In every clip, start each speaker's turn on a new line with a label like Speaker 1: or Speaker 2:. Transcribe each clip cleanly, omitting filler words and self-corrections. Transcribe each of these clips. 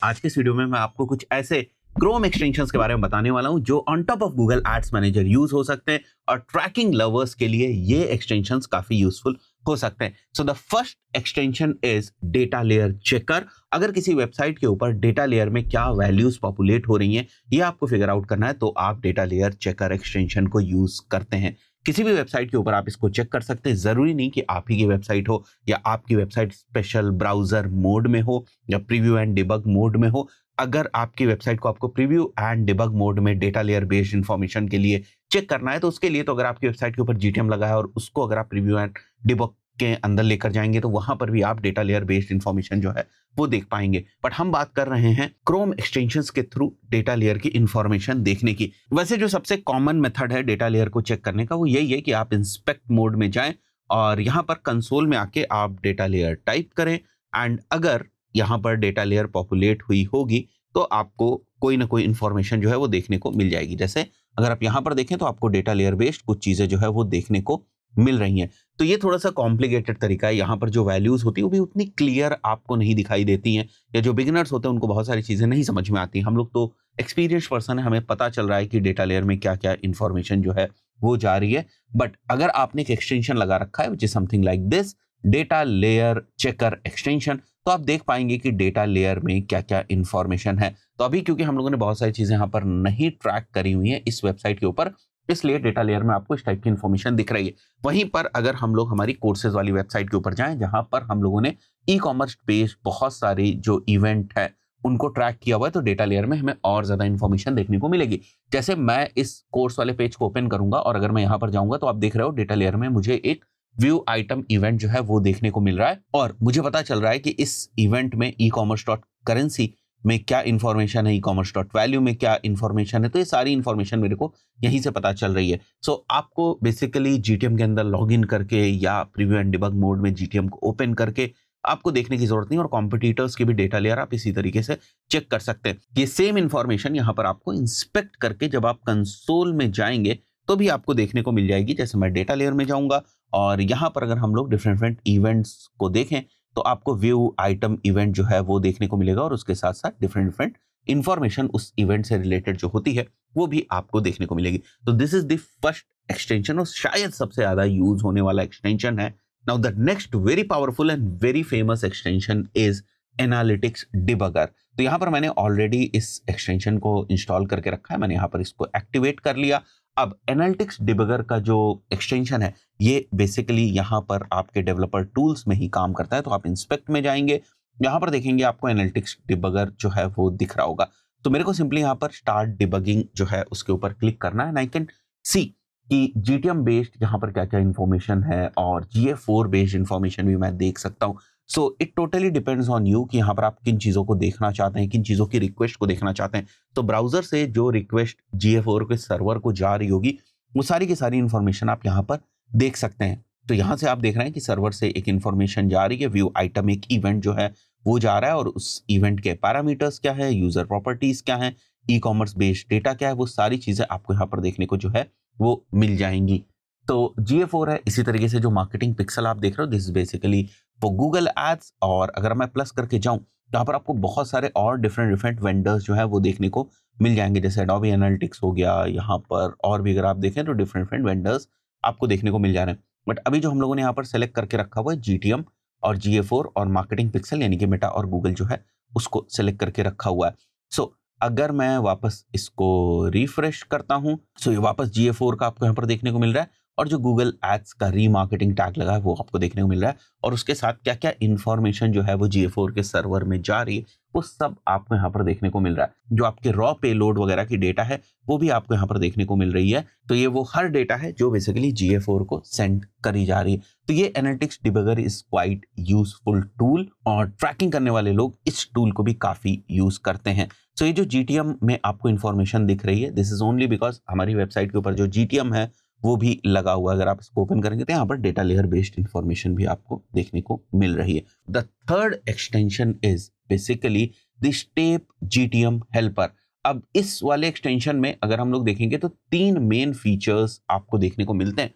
Speaker 1: आज के इस वीडियो में मैं आपको कुछ ऐसे क्रोम एक्सटेंशंस के बारे में बताने वाला हूं जो on top of Google ads manager use हो सकते हैं और ट्रैकिंग लवर्स के लिए ये एक्सटेंशंस काफी यूजफुल हो सकते हैं। So the first extension is data layer checker. अगर किसी वेबसाइट के ऊपर डेटा लेयर में क्या वैल्यूज पॉपुलेट हो रही हैं ये आपको फिगर आउट करना है तो आप डेटा लेयर चेकर एक्सटेंशन को यूज करते हैं। किसी भी वेबसाइट के ऊपर आप इसको चेक कर सकते हैं। जरूरी नहीं कि आप ही की वेबसाइट हो या आपकी वेबसाइट स्पेशल ब्राउजर मोड में हो या प्रीव्यू एंड डिबग मोड में हो। अगर आपकी वेबसाइट को आपको प्रीव्यू एंड डिबग मोड में डेटा लेयर बेस्ड इंफॉर्मेशन के लिए चेक करना है तो उसके लिए तो अगर आपकी वेबसाइट के ऊपर जीटीएम लगा है और उसको अगर आप प्रीव्यू एंड डिबग के अंदर लेकर जाएंगे तो वहां पर भी आप डेटा लेयर बेस्ड इंफॉर्मेशन जो है वो देख पाएंगे। बट हम बात कर रहे हैं क्रोम एक्सटेंशंस के थ्रू डेटा लेयर की इंफॉर्मेशन देखने की। वैसे जो सबसे कॉमन मेथड है डेटा लेयर को चेक करने का वो यही है कि आप इंस्पेक्ट मोड में जाएं और यहां पर कंसोल में आके आप डेटा लेयर टाइप करें एंड अगर यहां पर डेटा लेयर पॉपुलेट हुई होगी तो आपको कोई ना कोई इंफॉर्मेशन जो है वो देखने को मिल जाएगी। जैसे अगर आप यहां पर देखें तो आपको डेटा लेयर बेस्ड कुछ चीजें जो है वो देखने को मिल रही हैं। तो ये थोड़ा सा कॉम्प्लिकेटेड तरीका है। यहाँ पर जो वैल्यूज होती है वो भी उतनी क्लियर आपको नहीं दिखाई देती हैं या जो बिगिनर्स होते हैं उनको बहुत सारी चीजें नहीं समझ में आती। हम लोग तो एक्सपीरियंस पर्सन है, हमें पता चल रहा है कि डेटा लेयर में क्या क्या इंफॉर्मेशन जो है वो जा रही है। बट अगर आपने एक एक्सटेंशन लगा रखा है which is something like this data layer checker extension तो आप देख पाएंगे कि डेटा लेयर में क्या क्या इंफॉर्मेशन है। तो अभी क्योंकि हम लोगों ने बहुत सारी चीजें यहाँ पर नहीं ट्रैक करी हुई है इस वेबसाइट के ऊपर इसलिए डेटा लेयर में आपको इस टाइप की इंफॉर्मेशन दिख रही है। वहीं पर अगर हम लोग हमारी कोर्सेज वाली वेबसाइट के ऊपर जाएं जहां पर हम लोगों ने ई कॉमर्स पेज बहुत सारी जो इवेंट है उनको ट्रैक किया हुआ है तो डेटा लेयर में हमें और ज्यादा इंफॉर्मेशन देखने को मिलेगी। जैसे मैं इस कोर्स वाले पेज को ओपन करूंगा और अगर मैं यहां पर जाऊंगा तो आप देख रहे हो डेटा लेयर में मुझे एक व्यू आइटम इवेंट जो है वो देखने को मिल रहा है और मुझे पता चल रहा है कि इस इवेंट में ई कॉमर्स डॉट करेंसी में क्या इंफॉर्मेशन है, ई कॉमर्स डॉट वैल्यू में क्या इंफॉर्मेशन है। तो ये सारी इंफॉर्मेशन मेरे को यहीं से पता चल रही है। सो आपको बेसिकली जीटीएम के अंदर लॉग इन करके या प्रीव्यू एंड डिबग मोड में जीटीएम को ओपन करके आपको देखने की जरूरत नहीं और कॉम्पिटिटर्स की भी डेटा लेयर आप इसी तरीके से चेक कर सकते हैं। ये सेम इंफॉर्मेशन यहाँ पर आपको इंस्पेक्ट करके जब आप कंसोल में जाएंगे तो भी आपको देखने को मिल जाएगी। जैसे मैं डेटा लेयर में जाऊंगा और यहाँ पर अगर हम लोग डिफरेंट इवेंट्स को देखें तो आपको व्यू आइटम इवेंट जो है वो देखने को मिलेगा और उसके साथ साथ डिफरेंट इंफॉर्मेशन उस इवेंट से रिलेटेड जो होती है वो भी आपको देखने को मिलेगी। तो this is the first extension और शायद सबसे ज्यादा यूज होने वाला एक्सटेंशन है। Now the next very powerful and very famous extension is analytics debugger. तो यहाँ पर मैंने ऑलरेडी इस एक्सटेंशन को इंस्टॉल करके रखा है, मैंने यहाँ पर इसको एक्टिवेट कर लिया। अब एनालिटिक्स डिबगर का जो एक्सटेंशन है ये बेसिकली यहाँ पर आपके डेवलपर टूल्स में ही काम करता है। तो आप इंस्पेक्ट में जाएंगे, यहाँ पर देखेंगे आपको एनालिटिक्स डिबगर जो है वो दिख रहा होगा। तो मेरे को सिंपली यहाँ पर स्टार्ट डिबगिंग जो है उसके ऊपर क्लिक करना है एंड आई कैन सी कि जीटीएम बेस्ड यहाँ पर क्या क्या इंफॉर्मेशन है और GA4 बेस्ड इंफॉर्मेशन भी मैं देख सकता हूँ। So it totally depends on you कि यहाँ पर आप किन चीज़ों को देखना चाहते हैं, किन चीज़ों की रिक्वेस्ट को देखना चाहते हैं। तो ब्राउजर से जो रिक्वेस्ट GA4 के सर्वर को जा रही होगी वो सारी की सारी इंफॉर्मेशन आप यहाँ पर देख सकते हैं। तो यहाँ से आप देख रहे हैं कि सर्वर से एक इंफॉर्मेशन जा रही है, व्यू आइटम एक इवेंट जो है वो जा रहा है और उस इवेंट के पैरामीटर्स क्या है, यूजर प्रॉपर्टीज क्या है, ई कॉमर्स बेस्ड डेटा क्या है, वो सारी चीजें आपको यहाँ पर देखने को जो है वो मिल जाएंगी। तो GA4 है। इसी तरीके से जो मार्केटिंग पिक्सल आप देख रहे हो this is basically for Google ads और अगर मैं प्लस करके जाऊं तो यहाँ पर आपको बहुत सारे और डिफरेंट वेंडर्स जो है वो देखने को मिल जाएंगे। जैसे एडोबी एनालिटिक्स हो गया यहाँ पर और भी अगर आप देखें तो डिफरेंट वेंडर्स आपको देखने को मिल जा रहे हैं। बट अभी जो हम लोगों ने यहाँ पर सेलेक्ट करके रखा हुआ है जीटीएम और GA4 और मार्केटिंग पिक्सल यानी कि मेटा और गूगल जो है उसको सेलेक्ट करके रखा हुआ है। सो अगर मैं वापस इसको रिफ्रेश करता हूं सो ये वापस GA4 का आपको यहाँ पर देखने को मिल रहा है और जो गूगल एड्स का रीमार्केटिंग टैग लगा है वो आपको देखने को मिल रहा है और उसके साथ क्या क्या इंफॉर्मेशन जो है वो GA4 के सर्वर में जा रही है वो सब आपको यहाँ पर देखने को मिल रहा है। जो आपके रॉ पेलोड वगैरह की डेटा है वो भी आपको यहाँ पर देखने को मिल रही है। तो ये वो हर डेटा है जो बेसिकली GA4 को सेंड करी जा रही है। तो ये analytics debugger is quite useful tool और ट्रैकिंग करने वाले लोग इस टूल को भी काफी यूज करते हैं। सो ये जो GTM में आपको इंफॉर्मेशन दिख रही है दिस इज ओनली बिकॉज हमारी वेबसाइट के ऊपर जो GTM है वो भी लगा हुआ है। अगर आप इसको ओपन करेंगे तो यहाँ पर डेटा लेयर बेस्ड इंफॉर्मेशन भी आपको देखने को मिल रही है। The third extension is basically the step GTM helper. अब इस वाले एक्सटेंशन में अगर हम लोग देखेंगे तो 3 मेन फीचर्स आपको देखने को मिलते हैं।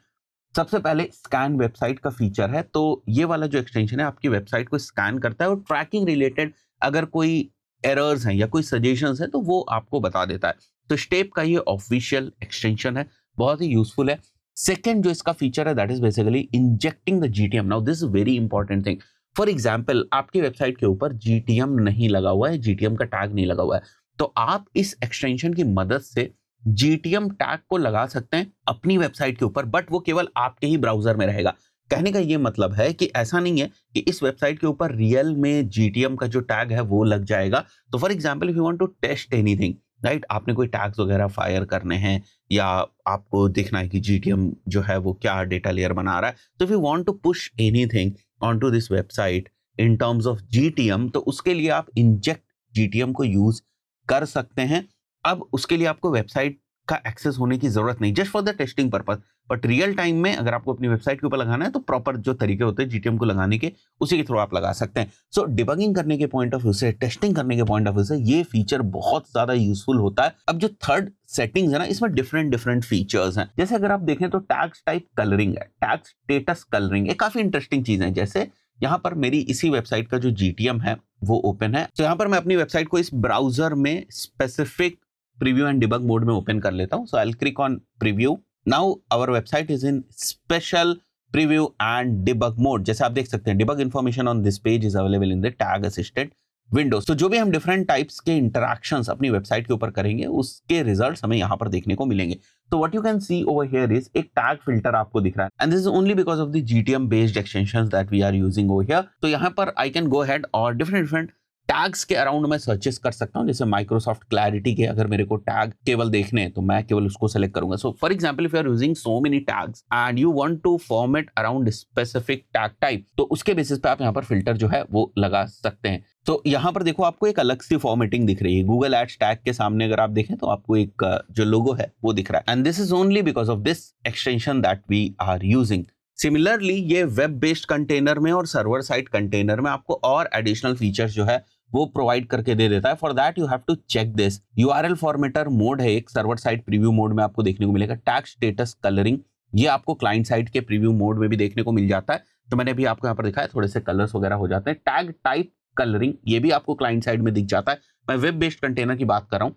Speaker 1: सबसे पहले स्कैन वेबसाइट का फीचर है। तो ये वाला जो एक्सटेंशन है आपकी वेबसाइट को स्कैन करता है और ट्रैकिंग रिलेटेड अगर कोई एरर्स हैं या कोई सजेशंस है तो वो आपको बता देता है। तो स्टेप का ये ऑफिशियल एक्सटेंशन है, बहुत ही यूजफुल है। सेकेंड जो इसका फीचर है that is basically injecting the GTM. Now this is very important thing. For example आपकी वेबसाइट के ऊपर जीटीएम नहीं लगा हुआ है, जीटीएम का टैग नहीं लगा हुआ है, तो आप इस एक्सटेंशन की मदद से जीटीएम टैग को लगा सकते हैं अपनी वेबसाइट के ऊपर, बट वो केवल आपके ही ब्राउजर में रहेगा। कहने का ये मतलब है कि ऐसा नहीं है कि इस वेबसाइट के ऊपर रियल में जीटीएम का जो टैग है वो लग जाएगा। तो for example if you want to test anything, right, आपने कोई टैग्स वगैरह फायर करने हैं या आपको देखना है कि जीटीएम जो है वो क्या डेटा लेयर बना रहा है, तो if you want to push anything onto this website in terms of GTM, तो उसके लिए आप इंजेक्ट जीटीएम को यूज कर सकते हैं। अब उसके लिए आपको वेबसाइट का एक्सेस होने की जरूरत नहीं, just for the testing purpose. But real time में अगर आपको अपनी वेबसाइट के ऊपर लगाना है तो प्रॉपर जो तरीके होते हैं जीटीएम को लगाने के, उसी के थ्रू आप लगा सकते हैं। सो डिबगिंग करने के पॉइंट ऑफ व्यू से, टेस्टिंग करने के पॉइंट ऑफ व्यू से ये फीचर बहुत ज्यादा यूजफुल होता है। अब जो थर्ड सेटिंग्स है ना, इसमें डिफरेंट फीचर्स हैं। जैसे अगर आप देखें तो टैग्स टाइप कलरिंग है, टैग स्टेटस कलरिंग, ये काफी इंटरेस्टिंग चीज है। जैसे यहाँ पर मेरी इसी वेबसाइट का जो जीटीएम है वो ओपन है, तो यहाँ पर मैं अपनी वेबसाइट को इस ब्राउजर में specific preview and debug mode में ओपन कर लेता हूं। So I will click on preview. Now our website is in special preview and debug mode. जैसे आप देख सकते हैं debug information on this page is available in the tag assistant window. तो जो भी हम डिफरेंट टाइप्स के इंटरैक्शंस अपनी वेबसाइट के ऊपर करेंगे उसके रिजल्ट्स हमें यहाँ पर देखने को मिलेंगे। तो what you can see over here is एक टैग फिल्टर आपको दिख रहा है, and this is only because of the GTM based extensions that we are using over here. तो यहाँ पर आई कैन गो अहेड और डिफरेंट टैग्स के अराउंड मैं सर्चेस कर सकता हूं। जैसे माइक्रोसॉफ्ट क्लैरिटी के अगर मेरे को टैग केवल देखने हैं तो मैं केवल उसको सेलेक्ट करूंगा। So for example if you are using so many tags and you want to format around specific tag type, तो उसके बेसिस पे आप यहाँ पर फिल्टर जो है वो लगा सकते हैं। तो यहाँ पर देखो आपको एक अलग सी फॉर्मेटिंग दिख रही है। गूगल एड्स टैग के सामने अगर आप देखें तो आपको एक जो लोगो है वो दिख रहा है, and this is only because of this extension that we are using. Similarly ये वेब बेस्ड कंटेनर में और सर्वर साइड कंटेनर में आपको और एडिशनल फीचर्स जो है वो प्रोवाइड करके दे देता है। For that you have to check this. URL formatter mode है एक, सर्वर साइड प्रीव्यू मोड में आपको देखने को मिलेगा। टैग स्टेटस कलरिंग ये आपको क्लाइंट साइड के प्रीव्यू मोड में भी देखने को मिल जाता है। तो मैंने भी आपको यहाँ पर दिखाया, थोड़े से कलर्स वगैरह हो जाते हैं। टैग टाइप कलरिंग ये भी आपको क्लाइंट साइड में दिख जाता है। मैं वेब बेस्ड कंटेनर की बात कर रहा हूँ।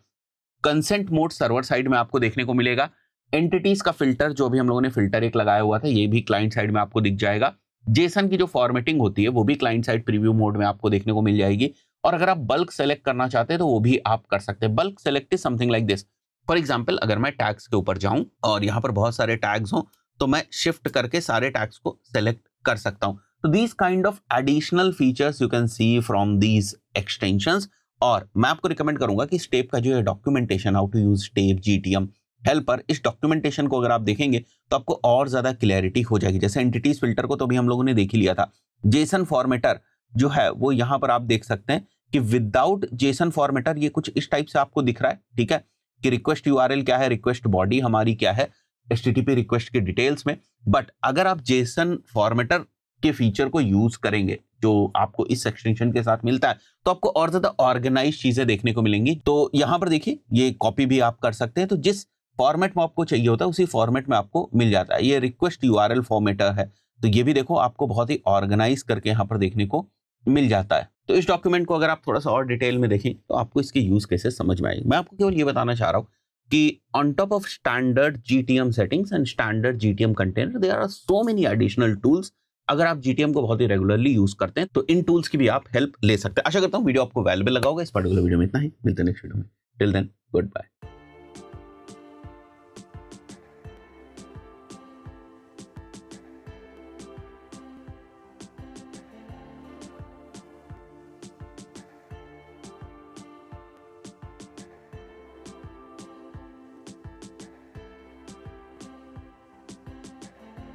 Speaker 1: कंसेंट मोड सर्वर साइड में आपको देखने को मिलेगा। एंटिटीज का फिल्टर जो भी हम लोगों ने फिल्टर एक लगाया हुआ था ये भी क्लाइंट साइड में आपको दिख जाएगा। जेसन की जो फॉर्मेटिंग होती है वो भी क्लाइंट साइड प्रीव्यू मोड में आपको देखने को मिल जाएगी। और अगर आप बल्क सेलेक्ट करना चाहते हैं तो वो भी आप कर सकते हैं। Bulk select is something like this. For example अगर मैं टैग्स के ऊपर जाऊं और यहाँ पर बहुत सारे टैग्स हों तो मैं शिफ्ट करके सारे टैग्स को सेलेक्ट कर सकता हूं। तो these kind of additional features you can C from these extensions. और मैं आपको रिकमेंड करूंगा कि स्टेप का जो है documentation, how to use step GTM helper, इस डॉक्यूमेंटेशन को अगर आप देखेंगे तो आपको और ज्यादा क्लैरिटी हो जाएगी। जैसे एंटिटीज फिल्टर को तो अभी हम लोगों ने देख ही लिया था। जेसन फॉर्मेटर जो है वो यहाँ पर आप देख सकते हैं कि विदाउट जेसन फॉर्मेटर ये कुछ इस टाइप से आपको दिख रहा है, ठीक है, कि रिक्वेस्ट यूआरएल क्या है, रिक्वेस्ट बॉडी हमारी क्या है, एचटीटीपी रिक्वेस्ट के डिटेल्स में। बट अगर आप जेसन फॉर्मेटर के फीचर को यूज करेंगे जो आपको इस एक्सटेंशन के साथ मिलता है तो आपको और ज्यादा ऑर्गेनाइज चीजें देखने को मिलेंगी। तो यहाँ पर देखिए ये कॉपी भी आप कर सकते हैं। तो जिस फॉर्मेट में आपको चाहिए होता है उसी फॉर्मेट में आपको मिल जाता है। ये रिक्वेस्ट यूआरएल फॉर्मेटर है, तो ये भी देखो आपको बहुत ही ऑर्गेनाइज करके यहाँ पर देखने को मिल जाता है। तो इस डॉक्यूमेंट को अगर आप थोड़ा सा और डिटेल में देखें तो आपको इसके यूज केसेस समझ में आएंगे। मैं आपको केवल ये बताना चाह रहा हूँ कि on top of standard GTM settings and standard GTM container there are so many additional tools. अगर आप जीटीएम को बहुत ही रेगुलरली यूज करते हैं तो इन टूल्स की भी आप हेल्प ले सकते हैं। आशा करता हूँ वीडियो आपको वैल्यूएबल लगा होगा। इस पर्टिकुलर वीडियो में इतना ही, मिलते हैं नेक्स्ट वीडियो में। Till then good bye.